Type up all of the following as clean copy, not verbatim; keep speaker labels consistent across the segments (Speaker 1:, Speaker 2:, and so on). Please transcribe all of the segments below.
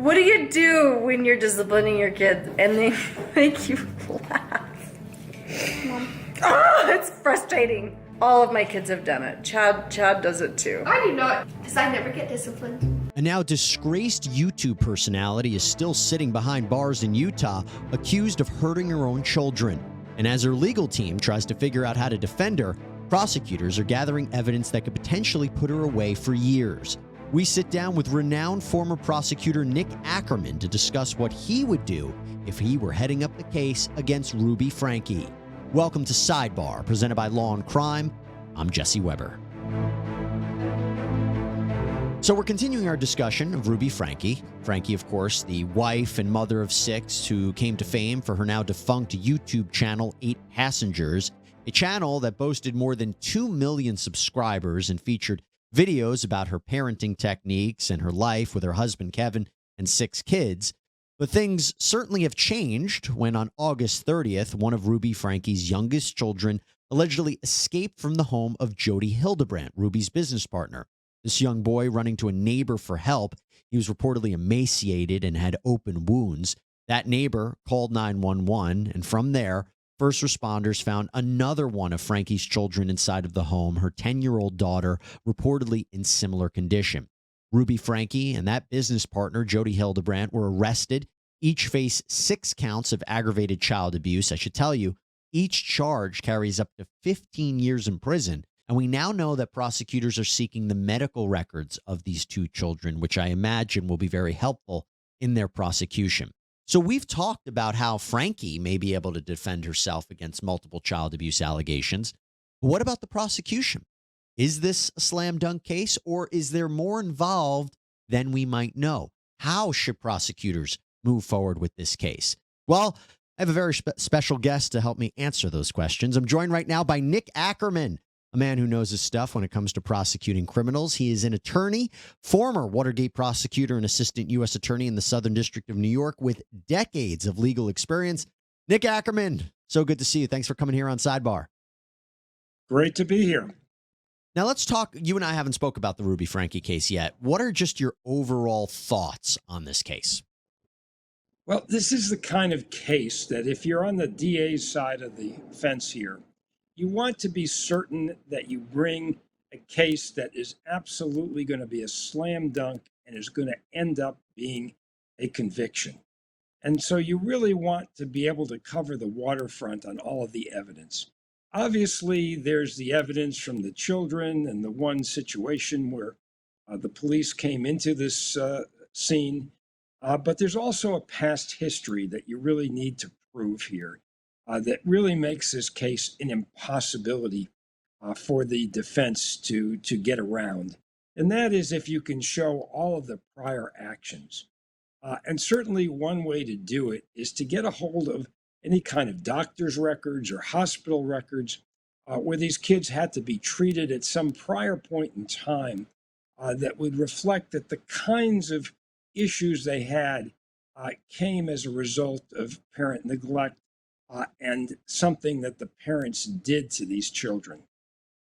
Speaker 1: What do you do when you're disciplining your kids and they make you laugh? It's frustrating. All of my kids have done it. Chad does it too.
Speaker 2: I do not, because I never get disciplined.
Speaker 3: A now disgraced YouTube personality is still sitting behind bars in Utah, accused of hurting her own children. And as her legal team tries to figure out how to defend her, prosecutors are gathering evidence that could potentially put her away for years. We sit down with renowned former prosecutor Nick Akerman to discuss what he would do if he were heading up the case against Ruby Franke. Welcome to Sidebar, presented by Law&Crime. I'm Jesse Weber. So we're continuing our discussion of Ruby Franke. Franke, of course, the wife and mother of 6 who came to fame for her now defunct YouTube channel, 8 Passengers, a channel that boasted more than 2 million subscribers and featured videos about her parenting techniques and her life with her husband, Kevin, and 6 kids. But things certainly have changed when on August 30th, one of Ruby Franke's youngest children allegedly escaped from the home of Jodi Hildebrandt, Ruby's business partner. This young boy running to a neighbor for help. He was reportedly emaciated and had open wounds. That neighbor called 911, and from there, first responders found another one of Franke's children inside of the home, her 10-year-old daughter, reportedly in similar condition. Ruby Franke and that business partner, Jodi Hildebrandt, were arrested. Each face 6 counts of aggravated child abuse. I should tell you, each charge carries up to 15 years in prison. And we now know that prosecutors are seeking the medical records of these 2 children, which I imagine will be very helpful in their prosecution. So we've talked about how Franke may be able to defend herself against multiple child abuse allegations. But what about the prosecution? Is this a slam dunk case, or is there more involved than we might know? How should prosecutors move forward with this case? Well, I have a very special guest to help me answer those questions. I'm joined right now by Nick Akerman, a man who knows his stuff when it comes to prosecuting criminals. He is an attorney, former Watergate prosecutor and assistant U.S. attorney in the Southern District of New York with decades of legal experience. Nick Akerman, so good to see you. Thanks for coming here on Sidebar.
Speaker 4: Great to be here.
Speaker 3: Now let's talk. You and I haven't spoke about the Ruby Franke case yet. What are just your overall thoughts on this case?
Speaker 4: Well, this is the kind of case that if you're on the DA's side of the fence here, you want to be certain that you bring a case that is absolutely going to be a slam dunk and is going to end up being a conviction. And so you really want to be able to cover the waterfront on all of the evidence. Obviously, there's the evidence from the children and the one situation where the police came into this scene. But there's also a past history that you really need to prove here that really makes this case an impossibility for the defense to get around. And that is if you can show all of the prior actions. And certainly one way to do it is to get a hold of any kind of doctor's records or hospital records where these kids had to be treated at some prior point in time that would reflect that the kinds of issues they had came as a result of parent neglect and something that the parents did to these children.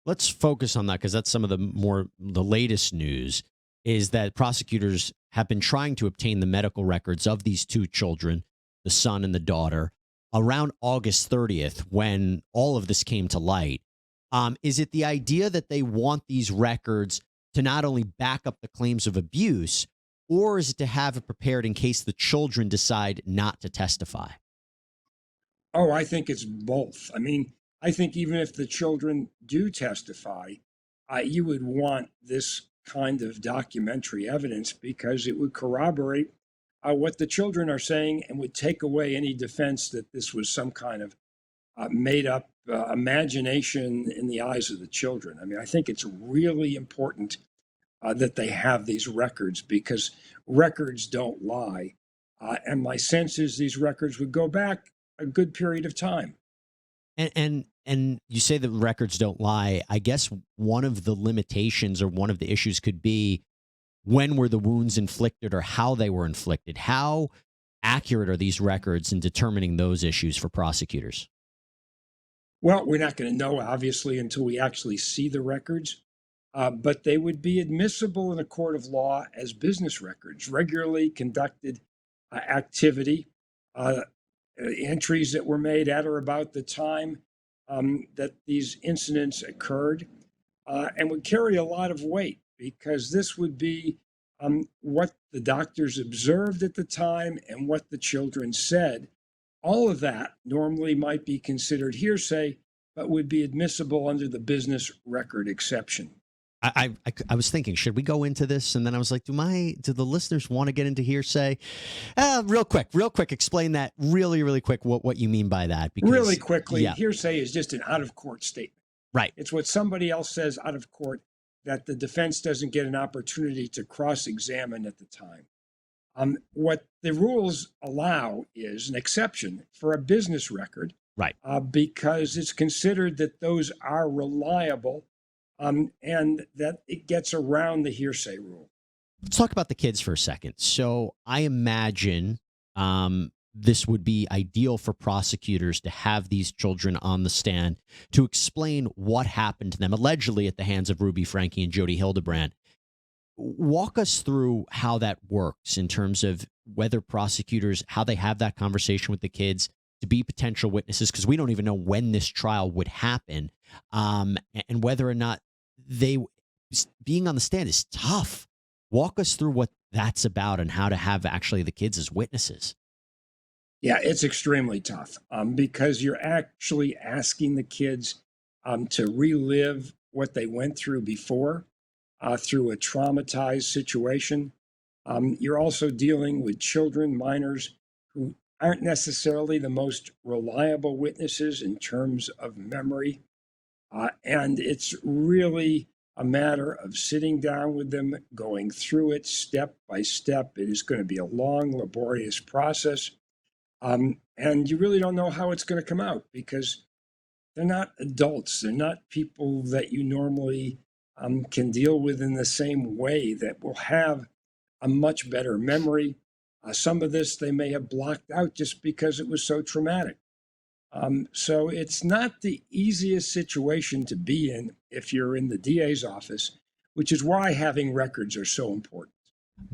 Speaker 3: Let's focus on that because that's some of the latest news is that prosecutors have been trying to obtain the medical records of these 2 children, the son and the daughter, around August 30th when all of this came to light. Is it the idea that they want these records to not only back up the claims of abuse, or is it to have it prepared in case the children decide not to testify?
Speaker 4: Oh, I think it's both. I mean, I think even if the children do testify, you would want this kind of documentary evidence because it would corroborate what the children are saying and would take away any defense that this was some kind of made up imagination in the eyes of the children. I mean, I think it's really important that they have these records because records don't lie. And my sense is these records would go back a good period of time.
Speaker 3: And you say the records don't lie. I guess one of the limitations or one of the issues could be when were the wounds inflicted or how they were inflicted? How accurate are these records in determining those issues for prosecutors?
Speaker 4: Well, we're not going to know, obviously, until we actually see the records. but they would be admissible in a court of law as business records, regularly conducted activity, entries that were made at or about the time that these incidents occurred, and would carry a lot of weight because this would be what the doctors observed at the time and what the children said. All of that normally might be considered hearsay, but would be admissible under the business record exception.
Speaker 3: I was thinking, should we go into this? And then I was like, do the listeners want to get into hearsay? Real quick, explain that really quick, what you mean by that. Because,
Speaker 4: really quickly,
Speaker 3: yeah.
Speaker 4: Hearsay is just an out-of-court statement.
Speaker 3: Right.
Speaker 4: It's what somebody else says out of court that the defense doesn't get an opportunity to cross-examine at the time. What the rules allow is an exception for a business record,
Speaker 3: right?
Speaker 4: Because it's considered that those are reliable, and that it gets around the hearsay rule.
Speaker 3: Let's talk about the kids for a second. So I imagine this would be ideal for prosecutors to have these children on the stand to explain what happened to them, allegedly at the hands of Ruby Franke and Jodi Hildebrandt. Walk us through how that works in terms of whether prosecutors, how they have that conversation with the kids to be potential witnesses, because we don't even know when this trial would happen, and whether or not being on the stand is tough. Walk us through what that's about and how to have actually the kids as witnesses.
Speaker 4: Yeah, it's extremely tough because you're actually asking the kids to relive what they went through before, through a traumatized situation. You're also dealing with children, minors, who aren't necessarily the most reliable witnesses in terms of memory. And it's really a matter of sitting down with them, going through it step by step. It is going to be a long, laborious process. And you really don't know how it's going to come out because they're not adults. They're not people that you normally can deal with in the same way that will have a much better memory. Some of this they may have blocked out just because it was so traumatic. So it's not the easiest situation to be in if you're in the DA's office, which is why having records are so important.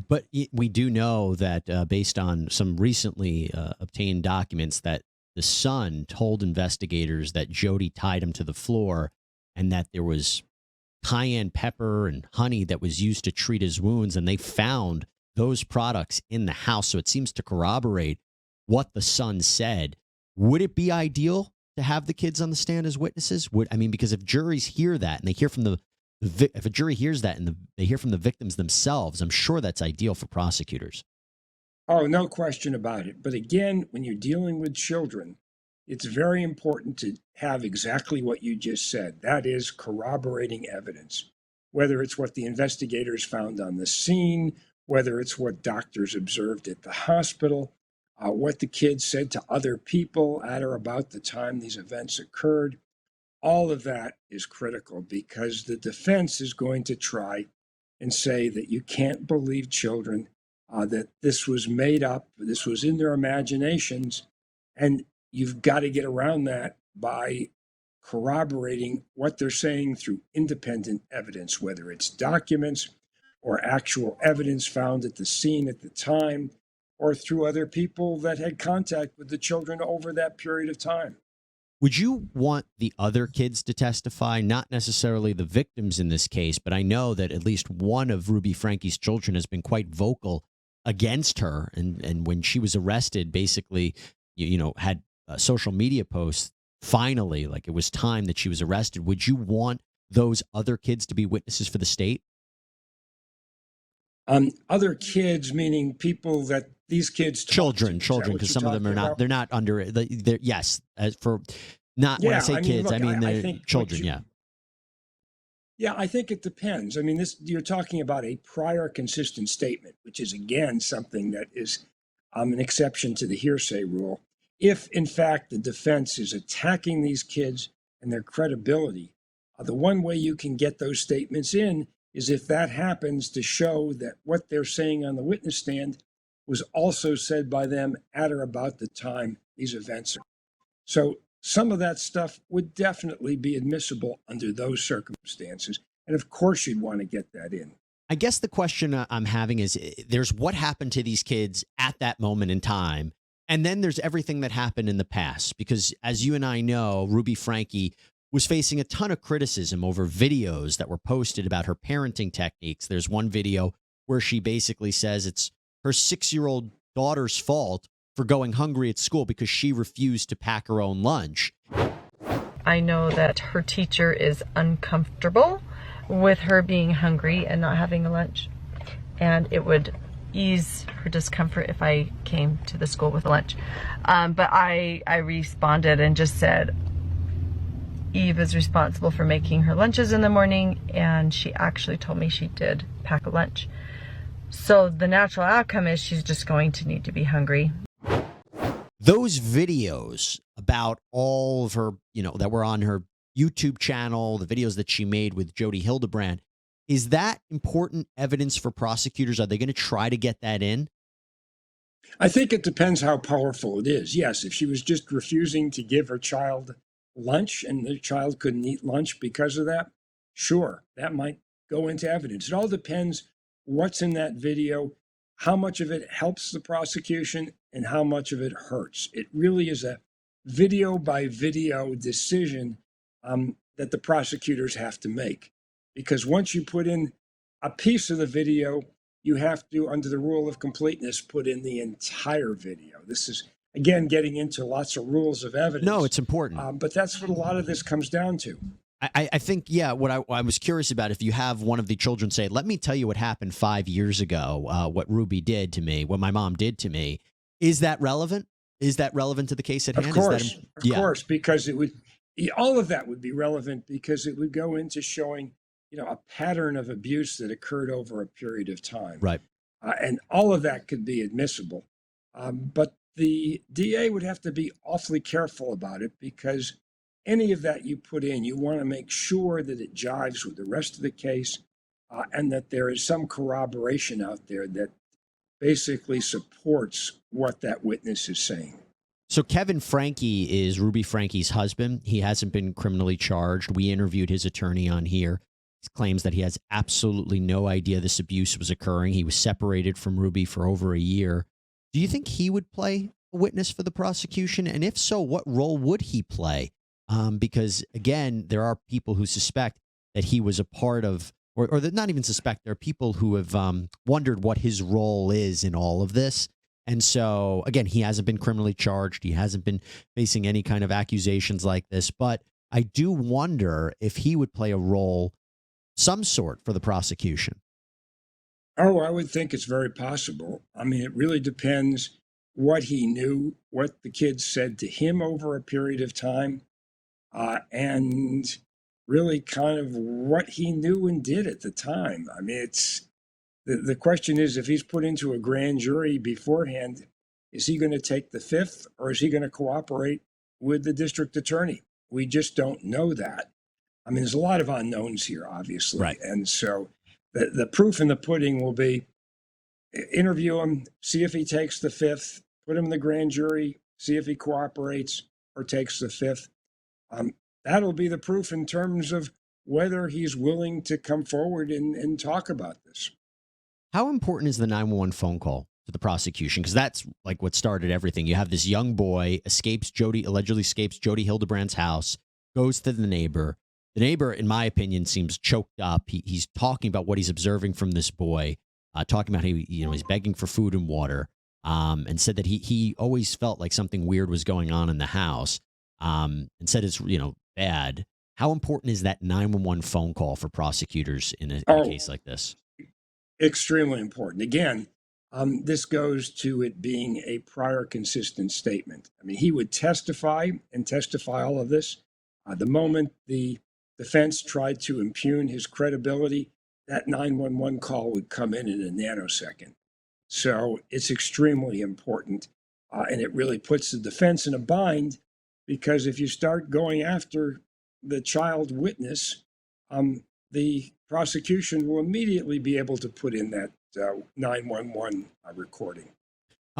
Speaker 3: But we do know that based on some recently obtained documents that the son told investigators that Jodi tied him to the floor and that there was cayenne pepper and honey that was used to treat his wounds, and they found those products in the house. So it seems to corroborate what the son said. Would it be ideal to have the kids on the stand as witnesses? Because if juries hear that and they hear from if a jury hears that and they hear from the victims themselves, I'm sure that's ideal for prosecutors.
Speaker 4: Oh, no question about it. But again, when you're dealing with children, it's very important to have exactly what you just said. That is corroborating evidence, whether it's what the investigators found on the scene, whether it's what doctors observed at the hospital, what the kids said to other people at or about the time these events occurred. All of that is critical because the defense is going to try and say that you can't believe children, that this was made up, this was in their imaginations, and you've got to get around that by corroborating what they're saying through independent evidence, whether it's documents or actual evidence found at the scene at the time, or through other people that had contact with the children over that period of time.
Speaker 3: Would you want the other kids to testify, not necessarily the victims in this case, but I know that at least one of Ruby Franke's children has been quite vocal against her. And when she was arrested, basically, had social media posts, finally, like it was time that she was arrested. Would you want those other kids to be witnesses for the state?
Speaker 4: Other kids, meaning people that these kids
Speaker 3: children, because some of them are not. They're not under it. Yes, when I say kids, I mean the children.
Speaker 4: Yeah, I think it depends. You're talking about a prior consistent statement, which is again something that is an exception to the hearsay rule. If in fact the defense is attacking these kids and their credibility, the one way you can get those statements in is if that happens to show that what they're saying on the witness stand was also said by them at or about the time these events are. So some of that stuff would definitely be admissible under those circumstances. And of course you'd want to get that in.
Speaker 3: I guess the question I'm having is there's what happened to these kids at that moment in time. And then there's everything that happened in the past, because as you and I know, Ruby Franke was facing a ton of criticism over videos that were posted about her parenting techniques. There's one video where she basically says it's her 6-year-old daughter's fault for going hungry at school because she refused to pack her own lunch.
Speaker 5: I know that her teacher is uncomfortable with her being hungry and not having a lunch, and it would ease her discomfort if I came to the school with a lunch. But I responded and just said, Eve is responsible for making her lunches in the morning, and she actually told me she did pack a lunch. So the natural outcome is she's just going to need to be hungry.
Speaker 3: Those videos about all of her, that were on her YouTube channel, the videos that she made with Jodi Hildebrandt, is that important evidence for prosecutors? Are they going to try to get that in?
Speaker 4: I think it depends how powerful it is. Yes, if she was just refusing to give her child lunch and the child couldn't eat lunch because of that, sure, that might go into evidence. It all depends what's in that video, how much of it helps the prosecution and how much of it hurts. It really is a video by video decision that the prosecutors have to make. Because once you put in a piece of the video, you have to, under the rule of completeness, put in the entire video. This is, again, getting into lots of rules of evidence.
Speaker 3: No, it's important.
Speaker 4: But that's what a lot of this comes down to.
Speaker 3: I think, yeah, what I was curious about, if you have one of the children say, let me tell you what happened 5 years ago, what Ruby did to me, what my mom did to me, is that relevant? Is that relevant to the case at hand?
Speaker 4: Of course, because it would, all of that would be relevant because it would go into showing, a pattern of abuse that occurred over a period of time.
Speaker 3: Right.
Speaker 4: And all of that could be admissible. But the DA would have to be awfully careful about it because any of that you put in, you want to make sure that it jives with the rest of the case and that there is some corroboration out there that basically supports what that witness is saying.
Speaker 3: So Kevin Franke is Ruby Franke's husband. He hasn't been criminally charged. We interviewed his attorney on here. He claims that he has absolutely no idea this abuse was occurring. He was separated from Ruby for over a year. Do you think he would play a witness for the prosecution? And if so, what role would he play? Because, again, there are people who suspect that he was a part of, or that not even suspect, there are people who have wondered what his role is in all of this. And so, again, he hasn't been criminally charged. He hasn't been facing any kind of accusations like this. But I do wonder if he would play a role, some sort, for the prosecution.
Speaker 4: Oh, I would think it's very possible. I mean, it really depends what he knew, what the kids said to him over a period of time, and really kind of what he knew and did at the time. I mean, it's the question is, if he's put into a grand jury beforehand, is he going to take the fifth or is he going to cooperate with the district attorney? We just don't know that. I mean, there's a lot of unknowns here, obviously.
Speaker 3: Right.
Speaker 4: And so the proof in the pudding will be interview him, see if he takes the fifth, put him in the grand jury, see if he cooperates or takes the fifth. That'll be the proof in terms of whether he's willing to come forward and talk about this.
Speaker 3: How important is the 911 phone call to the prosecution? Because that's like what started everything. You have this young boy allegedly escapes Jodi Hildebrandt's house, goes to the neighbor. The neighbor, in my opinion, seems choked up. He's talking about what he's observing from this boy, talking about he's begging for food and water, and said that he always felt like something weird was going on in the house, and said it's bad. How important is that 911 phone call for prosecutors in a case like this?
Speaker 4: Extremely important. Again, this goes to it being a prior consistent statement. I mean, he would testify all of this. The moment the defense tried to impugn his credibility, that 911 call would come in a nanosecond. So it's extremely important. And it really puts the defense in a bind, because if you start going after the child witness, the prosecution will immediately be able to put in that 911 recording.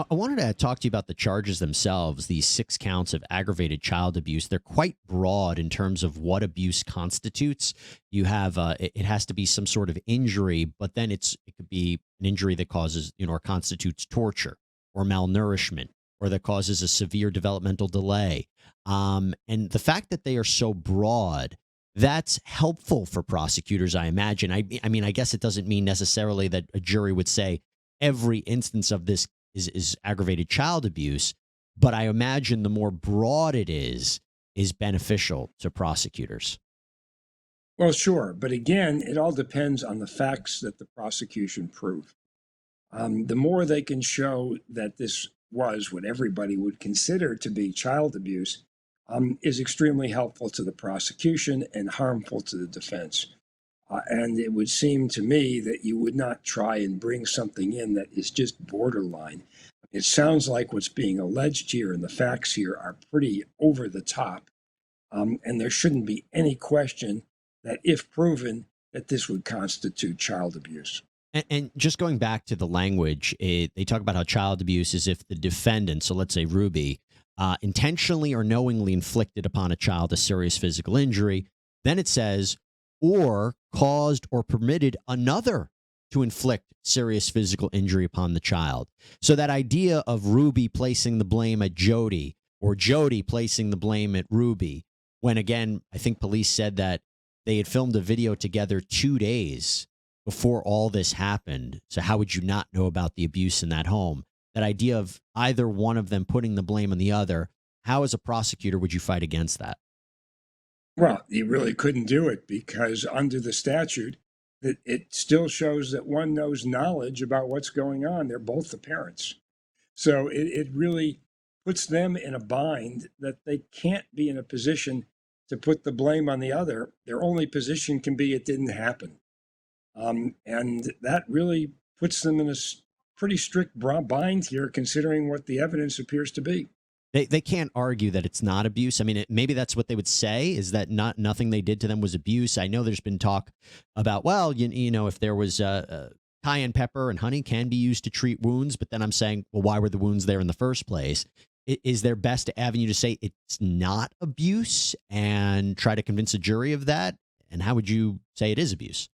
Speaker 3: I wanted to talk to you about the charges themselves, these 6 counts of aggravated child abuse. They're quite broad in terms of what abuse constitutes. You have it has to be some sort of injury, but then it could be an injury that causes, or constitutes torture or malnourishment or that causes a severe developmental delay. And the fact that they are so broad, that's helpful for prosecutors, I imagine. I mean, I guess it doesn't mean necessarily that a jury would say every instance of this is aggravated child abuse, but I imagine the more broad it is beneficial to prosecutors.
Speaker 4: Well, sure. But again, it all depends on the facts that the prosecution prove. The more they can show that this was what everybody would consider to be child abuse, is extremely helpful to the prosecution and harmful to the defense. And it would seem to me that you would not try and bring something in that is just borderline. It sounds like what's being alleged here and the facts here are pretty over the top. And there shouldn't be any question that if proven, that this would constitute child abuse.
Speaker 3: And just going back to the language, they talk about how child abuse is if the defendant, so let's say Ruby, intentionally or knowingly inflicted upon a child a serious physical injury. Then it says, or caused or permitted another to inflict serious physical injury upon the child. So that idea of Ruby placing the blame at Jodi or Jodi placing the blame at Ruby, when again, I think police said that they had filmed a video together 2 days before all this happened. So how would you not know about the abuse in that home? That idea of either one of them putting the blame on the other, how as a prosecutor would you fight against that?
Speaker 4: Well, you really couldn't do it because under the statute, it still shows that one knows knowledge about what's going on. They're both the parents. So it really puts them in a bind that they can't be in a position to put the blame on the other. Their only position can be it didn't happen. And that really puts them in a pretty strict bind here, considering what the evidence appears to be.
Speaker 3: They can't argue that it's not abuse. I mean, maybe that's what they would say, is that nothing they did to them was abuse. I know there's been talk about, well, you know, if there was cayenne pepper and honey can be used to treat wounds, but then I'm saying, well, why were the wounds there in the first place? Is their best avenue to say it's not abuse and try to convince a jury of that? And how would you say it is abuse?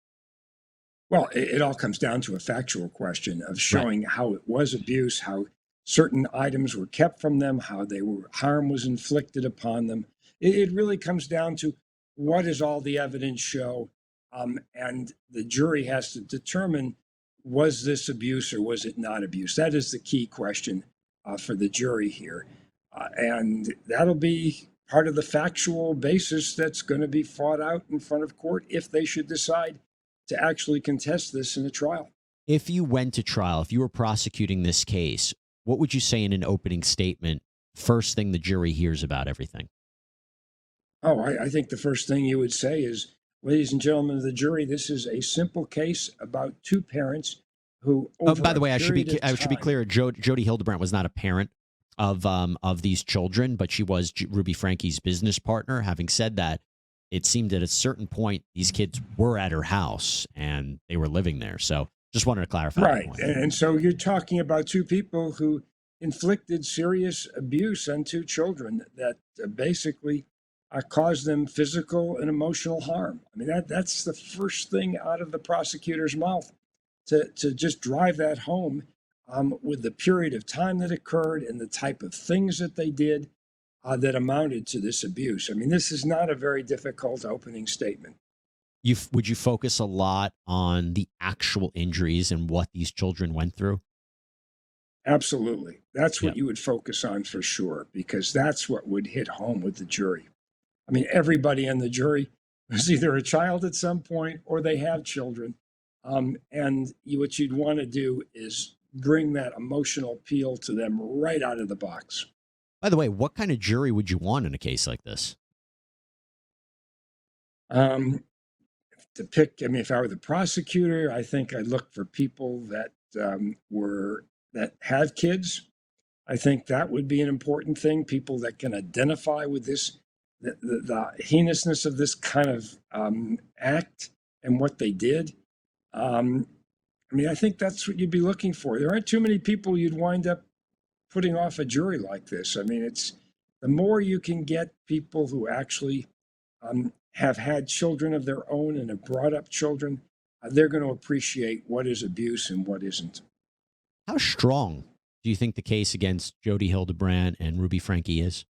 Speaker 4: Well, it all comes down to a factual question of showing how it was abuse, how certain items were kept from them, how harm was inflicted upon them. It really comes down to what does all the evidence show, and the jury has to determine, was this abuse or was it not abuse? That is the key question for the jury here, and that'll be part of the factual basis that's going to be fought out in front of court if they should decide to actually contest this in a trial.
Speaker 3: If you went to trial, if you were prosecuting this case, what would you say in an opening statement, first thing the jury hears about everything?
Speaker 4: Oh, I think the first thing you would say is, ladies and gentlemen of the jury, this is a simple case about two parents who,
Speaker 3: by the way, I should be clear. Jodi Hildebrandt was not a parent of these children, but she was Ruby Franke's business partner. Having said that, it seemed at a certain point these kids were at her house and they were living there. So just wanted to clarify.
Speaker 4: Right. And so you're talking about two people who inflicted serious abuse on two children that basically caused them physical and emotional harm. I mean, that's the first thing out of the prosecutor's mouth, to just drive that home with the period of time that occurred and the type of things that they did that amounted to this abuse. I mean, this is not a very difficult opening statement.
Speaker 3: Would you focus a lot on the actual injuries and what these children went through?
Speaker 4: Absolutely. That's what you would focus on for sure, because that's what would hit home with the jury. I mean, everybody in the jury was either a child at some point or they have children. And what you'd want to do is bring that emotional appeal to them right out of the box.
Speaker 3: By the way, what kind of jury would you want in a case like this?
Speaker 4: To pick, I mean, if I were the prosecutor, I think I'd look for people that that have kids. I think that would be an important thing. People that can identify with this, the heinousness of this kind of act and what they did. I mean, I think that's what you'd be looking for. There aren't too many people you'd wind up putting off a jury like this. I mean, it's the more you can get people who actually have had children of their own and have brought up children, they're going to appreciate what is abuse and what isn't.
Speaker 3: How strong do you think the case against Jodi Hildebrandt and Ruby Franke is?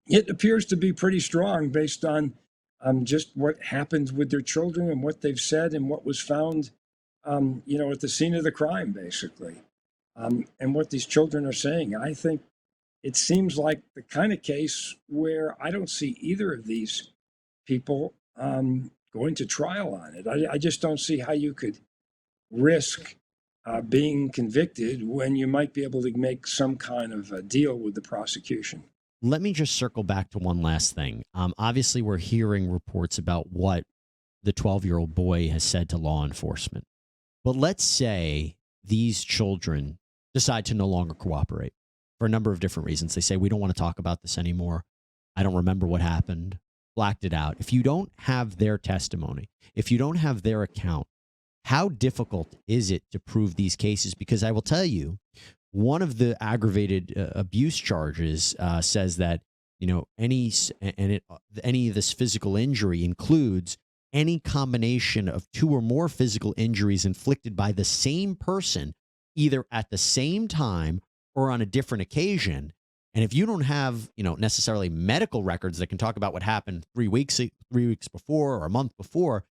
Speaker 4: It appears to be pretty strong based on just what happened with their children and what they've said and what was found, at the scene of the crime, basically, and what these children are saying. I think it seems like the kind of case where I don't see either of these people going to trial on it. I just don't see how you could risk being convicted when you might be able to make some kind of a deal with the prosecution.
Speaker 3: Let me just circle back to one last thing. Obviously, we're hearing reports about what the 12-year-old boy has said to law enforcement. But let's say these children decide to no longer cooperate for a number of different reasons. They say, we don't want to talk about this anymore. I don't remember what happened. Blacked it out. If you don't have their testimony, if you don't have their account, how difficult is it to prove these cases? Because I will tell you, one of the aggravated abuse charges says that, any of this physical injury includes any combination of two or more physical injuries inflicted by the same person, either at the same time or on a different occasion. And if you don't have, necessarily medical records that can talk about what happened 3 weeks before or a month before,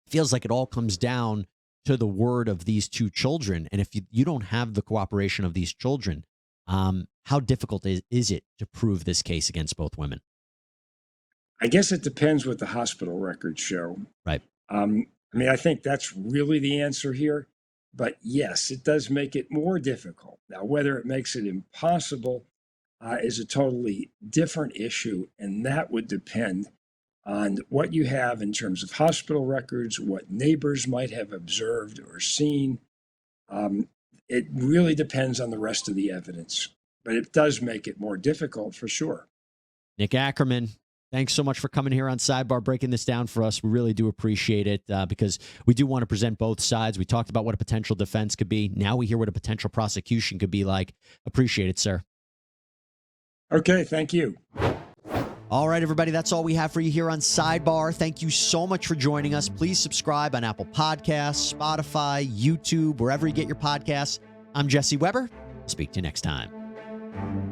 Speaker 3: it feels like it all comes down to the word of these two children. And if you don't have the cooperation of these children, how difficult is it to prove this case against both women?
Speaker 4: I guess it depends what the hospital records show.
Speaker 3: Right.
Speaker 4: I think that's really the answer here. But yes, it does make it more difficult. Now, whether it makes it impossible is a totally different issue, and that would depend on what you have in terms of hospital records, what neighbors might have observed or seen. It really depends on the rest of the evidence, but it does make it more difficult for sure.
Speaker 3: Nick Akerman, thanks so much for coming here on Sidebar, breaking this down for us. We really do appreciate it because we do want to present both sides. We talked about what a potential defense could be. Now we hear what a potential prosecution could be like. Appreciate it, sir.
Speaker 4: Okay, thank you.
Speaker 3: All right, everybody, that's all we have for you here on Sidebar. Thank you so much for joining us. Please subscribe on Apple Podcasts, Spotify, YouTube, wherever you get your podcasts. I'm Jesse Weber. Speak to you next time.